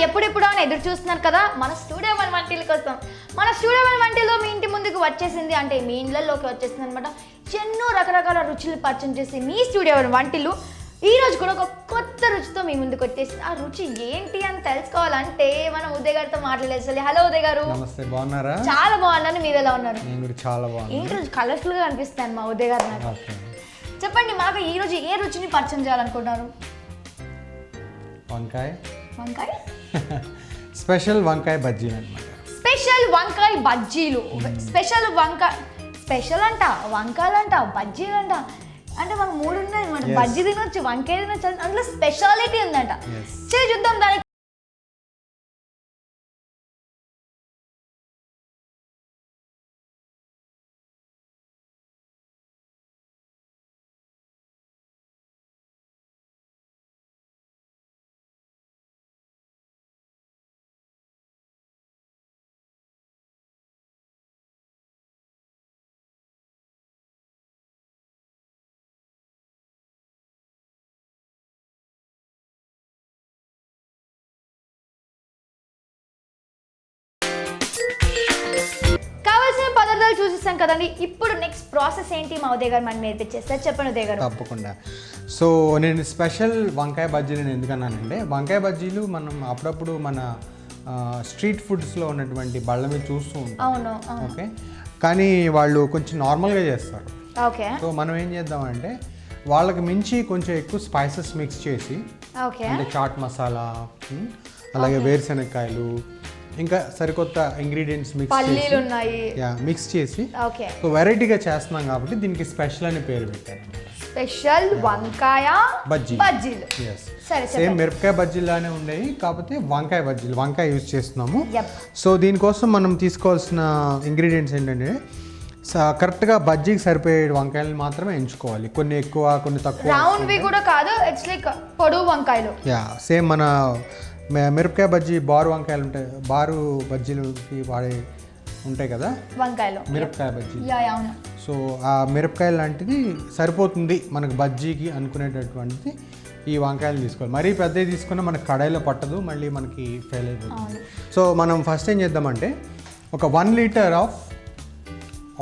ఎప్పుడెప్పుడు అని ఎదురు చూస్తున్నారు కదా మన స్టూడియో వన్ వంటిల కోసం. మన స్టూడియో వన్ వంటిలో మీ ఇంటి ముందుకు వచ్చేసింది, అంటే మీ ఇళ్ళల్లోకి వచ్చేసింది అనమాట. ఎన్నో రకరకాల రుచులు పరిచయం చేసి మీ స్టూడియో వన్ వంటిలు ఈ రోజు కూడా ఒక కొత్త రుచితో మీ ముందుకు వచ్చేసింది. ఆ రుచి ఏంటి అని తెలుసుకోవాలంటే మనం ఉదయ్ గారితో మాట్లాడేసాలి. హలో ఉదయ్ గారు. నమస్తే, బాగున్నారా? చాలా బాగున్నాను, మీరు ఎలా ఉన్నారు? నేను కూడా చాలా బాగున్నాను. ఏంటి రోజు కలర్ఫుల్ గా అనిపిస్తాను మా ఉదయ్ గారు నాకు. చెప్పండి, మాకు ఈ రోజు ఏ రుచిని పరిచయం చేయాలనుకుంటున్నారు? వంకాయ వంకాయ స్పెషల్ వంకాయ బజ్జీలు అనమాట. స్పెషల్ వంకాయ బజ్జీలు. స్పెషల్ వంకాయ, స్పెషల్ అంట, వంకాయలంట, బజ్జీలంట, అంటే మాకు మూడు ఉన్నాయి అనమాట. బజ్జీ తినొచ్చు, వంకాయ తినొచ్చు, అందులో స్పెషాలిటీ ఉందంట. చూద్దాం దానికి. కావాల్సిన పదార్థాలు చూసేస్తాం కదండి. ఇప్పుడు నెక్స్ట్ ప్రాసెస్ ఏంటి మా ఉదయ్ గారు మనం నేర్పించేస్తారు, చెప్పండి ఉదయ్ గారు. తప్పకుండా. సో నేను స్పెషల్ వంకాయ బజ్జీలు ఎందుకన్నానంటే, వంకాయ బజ్జీలు మనం అప్పుడప్పుడు మన స్ట్రీట్ ఫుడ్స్లో ఉన్నటువంటి బళ్ళ మీద చూస్తూ ఉంటాం. అవును. ఓకే, కానీ వాళ్ళు కొంచెం నార్మల్గా చేస్తారు. ఓకే. సో మనం ఏం చేద్దామంటే వాళ్ళకి మించి కొంచెం ఎక్కువ స్పైసెస్ మిక్స్ చేసి, ఓకే, అంటే చాట్ మసాలా, అలాగే వేరుశనగకాయలు, ఇంకా సరికొత్త ఇంగ్రీడియంట్స్ మిక్స్ చేసి ఓకే వెరైటీగా చేస్తున్నాం కాబట్టి దీనికి స్పెషల్ అనే పేరు పెట్టాను. స్పెషల్ వంకాయ బజ్జీలు. సరే, సేమ్ మిరపకాయ బజ్జీలానే ఉండేవి, కాకపోతే వంకాయ బజ్జీలు, వంకాయ యూజ్ చేస్తున్నాము. సో దీనికోసం మనం తీసుకోవాల్సిన ఇంగ్రీడియంట్స్ ఏంటంటే, కరెక్ట్గా బజ్జీకి సరిపోయే వంకాయలు మాత్రమే ఎంచుకోవాలి. కొన్ని ఎక్కువ, కొన్ని తక్కువ. రౌండ్వి కూడా కాదు, ఇట్స్ లైక్ పొడవు వంకాయలు. సేమ్ మన మిరపకాయ బజ్జీ బారు వంకాయలు ఉంటాయి, బారు బజ్జీలకి వాడే ఉంటాయి కదా వంకాయలు, మిరపకాయ బజ్జీ. సో ఆ మిరపకాయ లాంటిది సరిపోతుంది మనకు బజ్జీకి అనుకునేటటువంటిది. ఈ వంకాయలు తీసుకోవాలి. మరీ పెద్దవి తీసుకున్నా మనకు కడాయిలో పట్టదు, మళ్ళీ మనకి ఫెయిల్ అయిపోతుంది. సో మనం ఫస్ట్ ఏం చేద్దామంటే, ఒక 1 litre of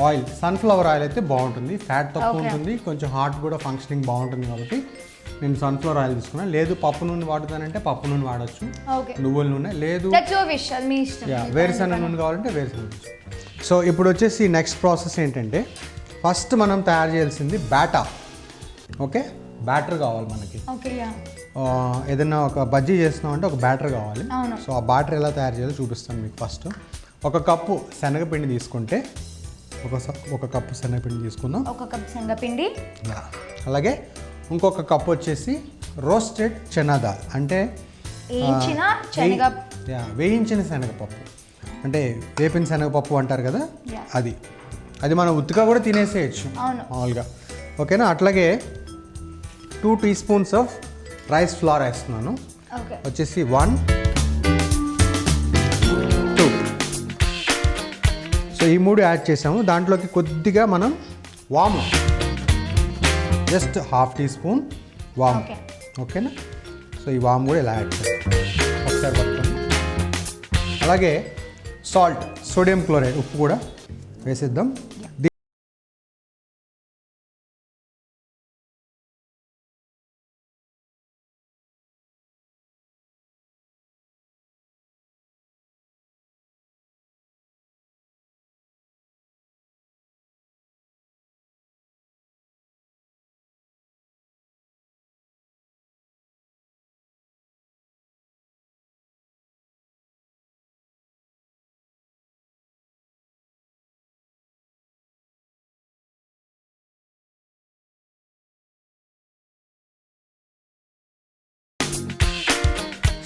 oil, sunflower oil అయితే బాగుంటుంది, ఫ్యాట్ తక్కువ ఉంటుంది, కొంచెం హార్ట్ కూడా ఫంక్షనింగ్ బాగుంటుంది కాబట్టి నేను సన్ఫ్లవర్ ఆయిల్ తీసుకున్నాను. లేదు పప్పు నూనె వాడుతానంటే పప్పు నూనె వాడచ్చు, నువ్వుల నూనె, లేదు వేరుశనగ నూనె కావాలంటే వేరుశనగ నూనె. సో ఇప్పుడు వచ్చేసి నెక్స్ట్ ప్రాసెస్ ఏంటంటే, ఫస్ట్ మనం తయారు చేయాల్సింది బ్యాటర్. ఓకే, బ్యాటర్ కావాలి మనకి. ఏదైనా ఒక బజ్జీ చేస్తున్నాం అంటే ఒక బ్యాటర్ కావాలి. సో ఆ బ్యాటర్ ఎలా తయారు చేయాలో చూపిస్తాను మీకు. ఫస్ట్ ఒక కప్పు శనగపిండి తీసుకుంటే, ఒక కప్పు శనగపిండి తీసుకుందాం. ఒక కప్పు శనగపిండి. అలాగే ఇంకొక కప్పు వచ్చేసి రోస్టెడ్ చనా దాల్, అంటే వేయించిన శనగపప్పు, అంటే వేపిన శనగపప్పు అంటారు కదా, అది మనం ఉత్తుగా కూడా తినేసేయచ్చు మామూలుగా. ఓకేనా. అట్లాగే 2 teaspoons of rice flour వేస్తున్నాను. వచ్చేసి 1, 2. సో ఈ 3 యాడ్ చేసాము. దాంట్లోకి కొద్దిగా మనం వాము, జస్ట్ 1/2 టీ స్పూన్ వాము. ఓకేనా. సో ఈ వాము కూడా ఇలా యాడ్ చేస్తాం, ఒకసారి పట్టుకొని. అలాగే సాల్ట్, సోడియం క్లోరైడ్, ఉప్పు కూడా వేసేద్దాం.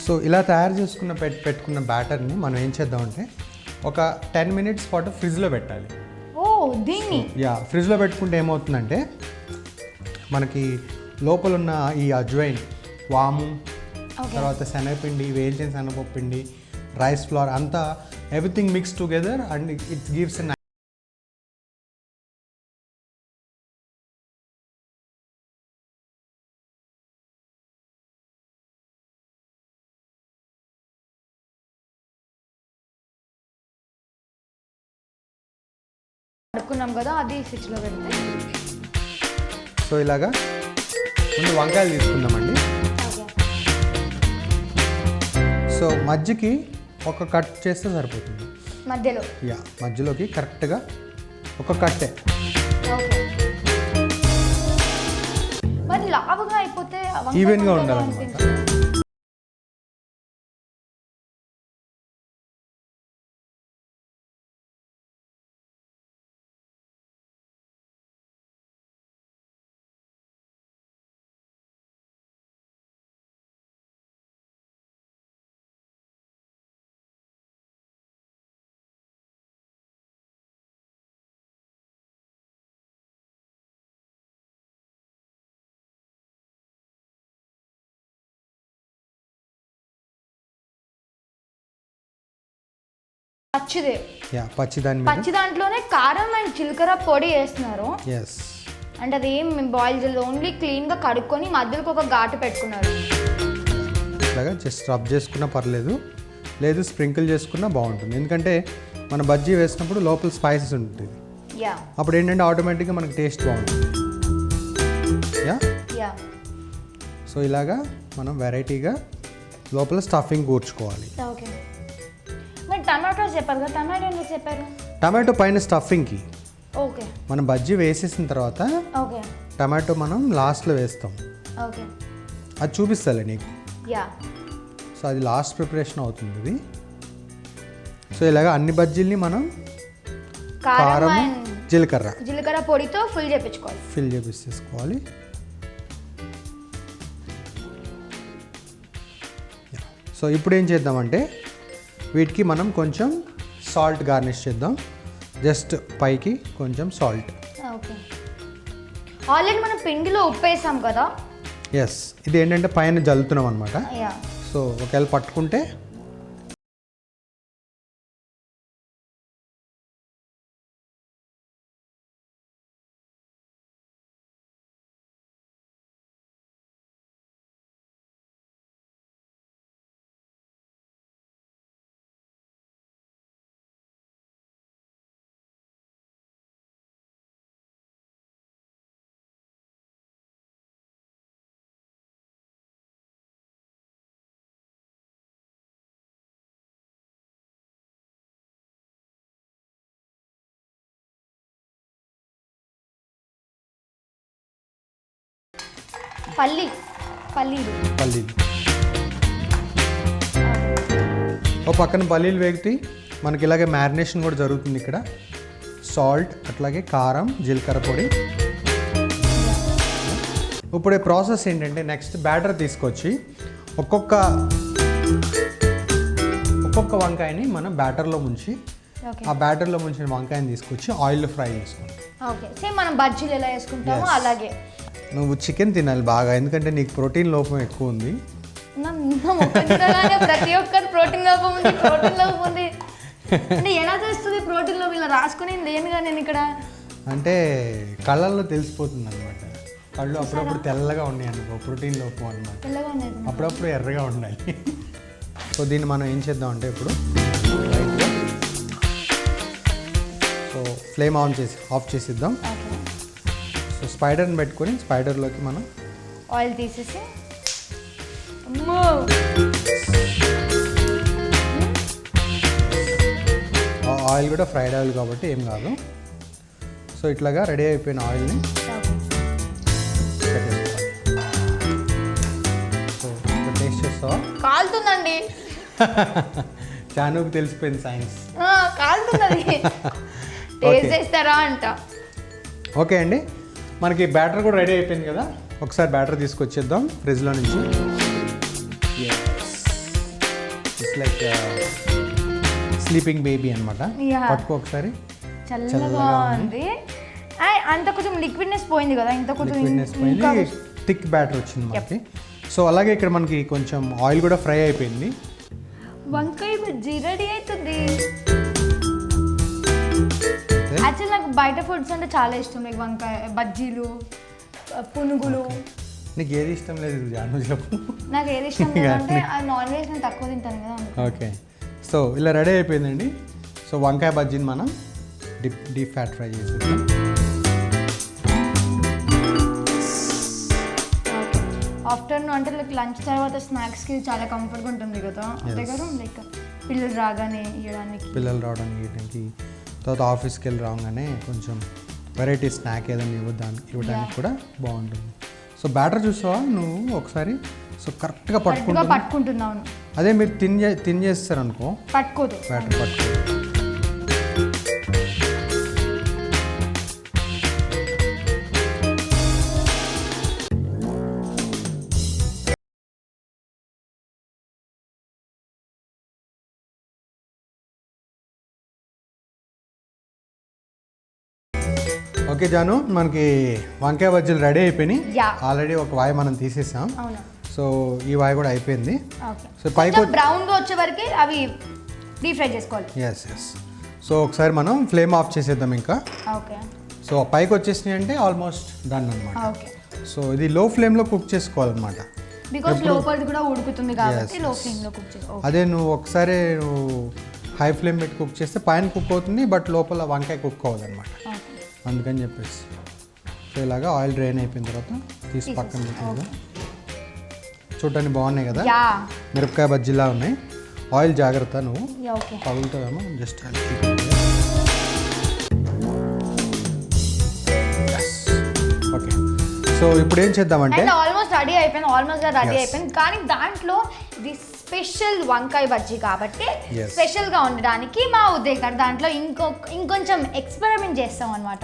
సో ఇలా తయారు చేసుకున్న పెట్టుకున్న బ్యాటర్ని మనం ఏం చేద్దామంటే, ఒక 10 మినిట్స్ పాటు ఫ్రిడ్జ్లో పెట్టాలి. ఫ్రిడ్జ్లో పెట్టుకుంటే ఏమవుతుందంటే, మనకి లోపల ఉన్న ఈ అజ్వైన్, వాము, తర్వాత శనగపిండి, వేయించిన శనగపప్పు పిండి, రైస్ ఫ్లోర్ అంతా everything mix together and it gives కడుక్కున్నాం కదా అది స్విచ్లో పెడితే. సో ఇలాగా ముందు వంకాయలు తీసుకుందామండి. సో మధ్యకి ఒక కట్ చేస్తే సరిపోతుంది. మధ్యలో మధ్యలోకి కరెక్ట్గా ఒక కట్టే. మరి లావుగా అయిపోతే ఈవెన్గా ఉండాలన్నమాట. పచ్చి దాంట్లోనే కారం అండ్ జీలకర్ర పొడి వేస్తున్నారు. అంటే అది ఏం బాయిల్ చేయలేదు, ఓన్లీ క్లీన్గా కడుక్కొని మధ్యలోకి ఒక ఘాటు పెట్టుకున్నారు. ఇట్లాగా జస్ట్ రబ్ చేసుకున్నా పర్లేదు, లేదు స్ప్రింకిల్ చేసుకున్నా బాగుంటుంది. ఎందుకంటే మన బజ్జీ వేసినప్పుడు లోపల స్పైసెస్ ఉంటుంది, అప్పుడు ఏంటంటే ఆటోమేటిక్గా మనకి టేస్ట్ బాగుంటుంది. సో ఇలాగా మనం వెరైటీగా లోపల స్టఫింగ్ కూర్చుకోవాలి. టమాటో చెప్పారు కదా, టమాటో ఎందుకు చెప్పారు? టమాటో పైన స్టఫింగ్కి. ఓకే. మనం బజ్జీ వేసేసిన తర్వాత టమాటో మనం లాస్ట్లో వేస్తాం. ఓకే. అది చూపిస్తాలే నీకు. సో అది లాస్ట్ ప్రిపరేషన్ అవుతుంది ఇది. సో ఇలాగ అన్ని బజ్జీల్ని మనం కారం జీలకర్ర పొడితో ఫిల్ చేపించేసుకోవాలి. సో ఇప్పుడు ఏం చేద్దామంటే వీటికి మనం కొంచెం సాల్ట్ గార్నిష్ చేద్దాం. జస్ట్ పైకి కొంచెం సాల్ట్. ఓకే. ఆల్రెడీ మనం పిండిలో ఉప్పు వేసాం కదా. ఇది ఏంటంటే పైన జల్లుతున్నాం అనమాట. సో ఒకవేళ పట్టుకుంటే పల్లీలు ఓ పక్కన పల్లీలు వేగుతాయి. మనకి ఇలాగే మ్యారినేషన్ కూడా జరుగుతుంది ఇక్కడ. సాల్ట్ అట్లాగే కారం జీలకర్ర పొడి. ఇప్పుడు ప్రాసెస్ ఏంటంటే నెక్స్ట్ బ్యాటర్ తీసుకొచ్చి ఒక్కొక్క వంకాయని మనం బ్యాటర్లో ముంచి ఆ బ్యాటర్లో ముంచిన వంకాయని తీసుకొచ్చి ఆయిల్లో ఫ్రై చేసుకోండి. సేమ్ మనం బజ్జీలు ఎలా వేసుకుంటామో అలాగే. నువ్వు చికెన్ తినాలి బాగా, ఎందుకంటే నీకు ప్రోటీన్ లోపం ఎక్కువ ఉంది. ప్రతి ఒక్కరు ప్రోటీన్ లోపం ఉంది. అంటే ఎలా తెలుస్తుంది ప్రోటీన్ లోపం? ఇలా రాసుకుని లేనుగా నేను ఇక్కడ. అంటే కళ్ళల్లో తెలిసిపోతుంది అనమాట. కళ్ళు అప్పుడప్పుడు తెల్లగా ఉన్నాయి అనుకో, ప్రోటీన్ లోపం అనమాట. అప్పుడప్పుడు ఎర్రగా ఉండాలి. సో దీన్ని మనం ఏం చేద్దాం అంటే ఇప్పుడు సో ఫ్లేమ్ ఆఫ్ చేసిద్దాం. సో స్పైడర్ని పెట్టుకొని స్పైడర్లోకి మనం ఆయిల్ తీసేసి ఆయిల్ కూడా ఫ్రైడ్ ఆయిల్ కాబట్టి ఏం కాదు. సో ఇట్లాగా రెడీ అయిపోయిన ఆయిల్ని సో టేస్ట్ చేస్తావా? కాలుతుందండి. చానుకు తెలిసిపోయింది సైన్స్. కాలుతుంది. టేస్ట్ చేస్తారా అంట. ఓకే అండి, మనకి బ్యాటర్ కూడా రెడీ అయిపోయింది కదా. ఒకసారి బ్యాటర్ తీసుకొచ్చేద్దాం ఫ్రిడ్జ్లో నుంచి. ఇట్స్ లైక్ స్లీపింగ్ బేబీ అనమాట. పట్టుకో ఒకసారి. చల్లగా ఉంది. అంత కొంచెం లిక్విడ్నెస్ పోయింది కదా, ఇంత కొంచెం లిక్విడ్నెస్ పోయింది, థిక్ బ్యాటర్ వచ్చింది మనకి. సో అలాగే ఇక్కడ మనకి కొంచెం ఆయిల్ కూడా ఫ్రై అయిపోయింది. వంకాయ బజ్జీ రెడీ అవుతుంది. యాక్చువల్ నాకు బయట ఫుడ్స్ అంటే చాలా ఇష్టం, లైక్ వంకాయ బజ్జీలు, పునుగులు. నీకు ఏది ఇష్టం లేదు జాను చెప్పు. నాకు ఏది ఇష్టం లేదంటే నాన్ వెజ్ నేను తక్కువ తింటాను కదా. ఓకే, సో ఇలా రెడీ అయిపోయిందండి. సో వంకాయ బజ్జీని మనం డీప్ ఫ్యాట్ ఫ్రై చేసేద్దాం. ఆఫ్టర్నూన్ అంటే లైక్ లంచ్ తర్వాత స్నాక్స్కి చాలా కంఫర్ట్గా ఉంటుంది కదా, అంతే కదా, లైక్ పిల్లలు రాగానే ఇవ్వడానికి, తర్వాత ఆఫీస్కి వెళ్ళి రాగానే కొంచెం వెరైటీ స్నాక్ ఏదైనా ఇవ్వడానికి కూడా బాగుంటుంది. సో బ్యాటర్ చూసావా నువ్వు ఒకసారి? సో కరెక్ట్గా పట్టుకుంటున్నాను. అదే మీరు తిన్ చేస్తారు అనుకో, పట్టుకోదు బ్యాటర్ పట్టుకోదు. ఓకే జాను, మనకి వంకాయ బజ్జీలు రెడీ అయిపోయినాయి. ఆల్రెడీ ఒక వాయి మనం తీసేసాం. సో ఈ వాయి కూడా అయిపోయింది. సో పైకి బ్రౌన్గా వచ్చే వరకు అవి డీప్ ఫ్రై చేసుకోవాలి. ఎస్. సో ఒకసారి మనం ఫ్లేమ్ ఆఫ్ చేసేద్దాం ఇంకా. ఓకే. సో పైకి వచ్చేసినాయి అంటే ఆల్మోస్ట్ డన్ అనమాట. సో ఇది లో ఫ్లేమ్లో కుక్ చేసుకోవాలన్నమాట. బికాజ్ లోపలిది కూడా ఉడుకుతుంది కాబట్టి లో ఫ్లేమ్లో కుక్ చేసుకోవాలి. అదే నువ్వు ఒకసారి హై ఫ్లేమ్ పెట్టి కుక్ చేస్తే పైన కుక్ అవుతుంది, బట్ లోపల వంకాయ కుక్ అవ్వదు అనమాట. అందుకని చెప్పేసి సో ఇలాగా ఆయిల్ డ్రైన్ అయిపోయిన తర్వాత తీసి పక్కన పెట్టేదా. చూడటానికి బాగున్నాయి కదా, మిరపకాయ బజ్జీలా ఉన్నాయి. ఆయిల్ జాగ్రత్త, నువ్వు పగులుతావేమో. Just okay. సో ఇప్పుడు ఏం చేద్దామంటే ఆల్మోస్ట్ రెడీ అయిపోయింది, కానీ దాంట్లో ఇది స్పెషల్ వంకాయ బజ్జీ కాబట్టి స్పెషల్గా ఉండడానికి మా ఉద్దేశం దాంట్లో ఇంకొంచెం ఎక్స్పెరిమెంట్ చేస్తాం అనమాట.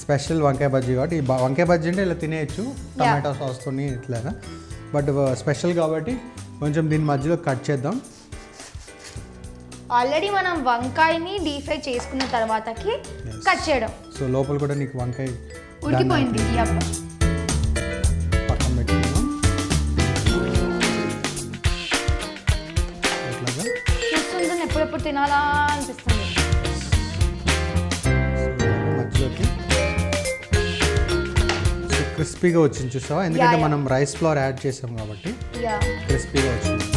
స్పెషల్ వంకాయ బజ్జీ కాబట్టి ఈ వంకాయ బజ్జీ అంటే ఇలా తినేయచ్చు టమాటో సాస్తో ఇట్లాగా, బట్ స్పెషల్ కాబట్టి కొంచెం దీని మధ్యలో కట్ చేద్దాం. ఆల్రెడీ మనం వంకాయని డీప్ ఫ్రై చేసుకున్న తర్వాతకి కట్ చేయడం. సో లోపల కూడా నీకు వంకాయ ఉడికిపోయింది. పక్కన పెట్టుకున్నాం. చూస్తుంటే ఎప్పుడెప్పుడు తినాలా అనిపిస్తుంది. మధ్యలోకి క్రిస్పీగా వచ్చింది చూసావా, ఎందుకంటే మనం రైస్ ఫ్లోర్ యాడ్ చేసాం కాబట్టి క్రిస్పీగా వచ్చింది.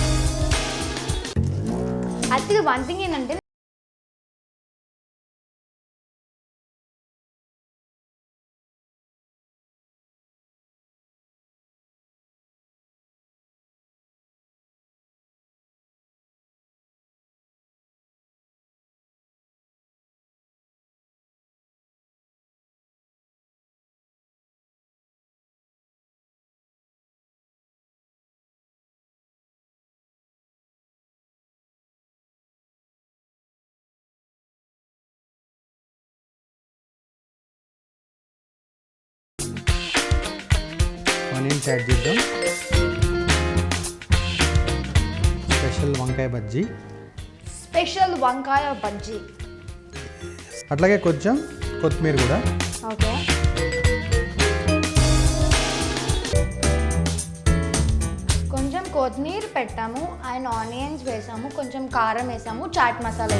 యాక్చువల్లీ వన్ థింగ్ ఏంటంటే ఆనియన్స్ యాడ్ చేద్దాం. స్పెషల్ వంకాయ బజ్జీ. అట్లాగే కొంచెం కొత్తిమీర కూడా. ఓకే. కొంచెం కొత్తిమీర పెట్టాము అండ్ ఆనియన్స్ వేసాము, కొంచెం కారం వేసాము, చాట్ మసాలా.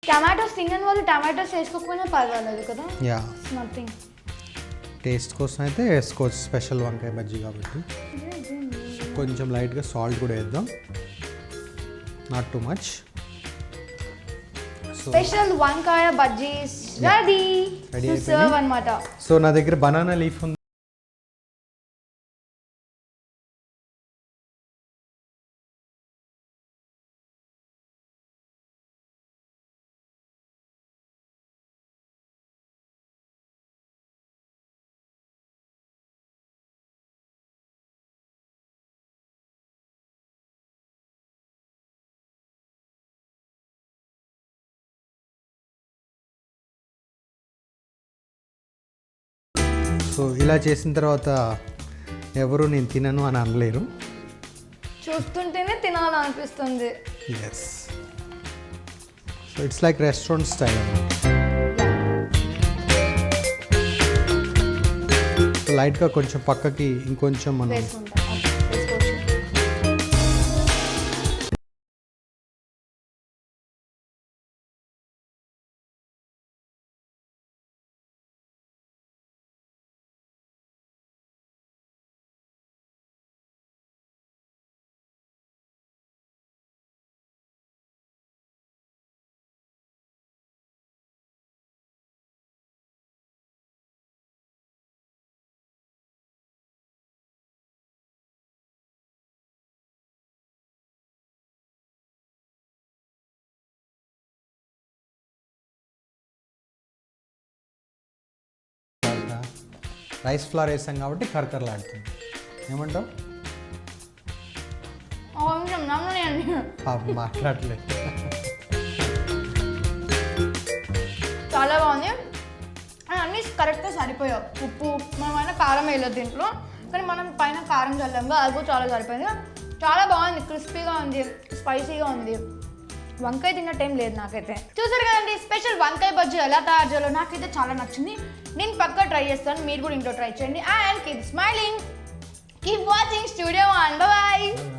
టమాటోస్ తినని వాళ్ళు టమాటోస్ వేసుకోకపోయినా పర్వాలేదు కదా. నథింగ్. టేస్ట్ కోసం అయితే వేసుకోవచ్చు, స్పెషల్ వంకాయ బజ్జీ కాబట్టి. కొంచెం లైట్గా సాల్ట్ కూడా వేద్దాం, నాట్ టూ మచ్. స్పెషల్ వంకాయ బజ్జీ రెడీ టు సర్వ్ అన్నమాట. సో నా దగ్గర బనానా లీఫ్ ఉంది. సో ఇలా చేసిన తర్వాత ఎవరు నేను తినను అని అనలేరు, చూస్తుంటేనే తినాలనిపిస్తుంది. Yes. So it's like restaurant style అన్నమాట. లైట్గా కొంచెం పక్కకి ఇంకొంచెం మనం రైస్ ఫ్లవర్ వేసాం కాబట్టి కరకరలాడుతుంది. ఏమంటావు? మాట్లాడలేదు. చాలా బాగుంది, అన్నీ కరెక్ట్గా సరిపోయావు. ఉప్పు మనమైనా కారం వేయలేదు దీంట్లో, కానీ మనం పైన కారం చల్లంగా అది కూడా చాలా సరిపోయింది. చాలా బాగుంది, క్రిస్పీగా ఉంది, స్పైసీగా ఉంది. వంకాయ తిన్న టైం లేదు నాకైతే. చూసారు కదండి స్పెషల్ వంకాయ బజ్జీ ఎలా తయారు చేయాలో నాకైతే చాలా నచ్చింది. నేను పక్కా ట్రై చేస్తాను, మీరు కూడా ఇంట్లో ట్రై చేయండి. And keep smiling, keep watching Studio One. Bye bye.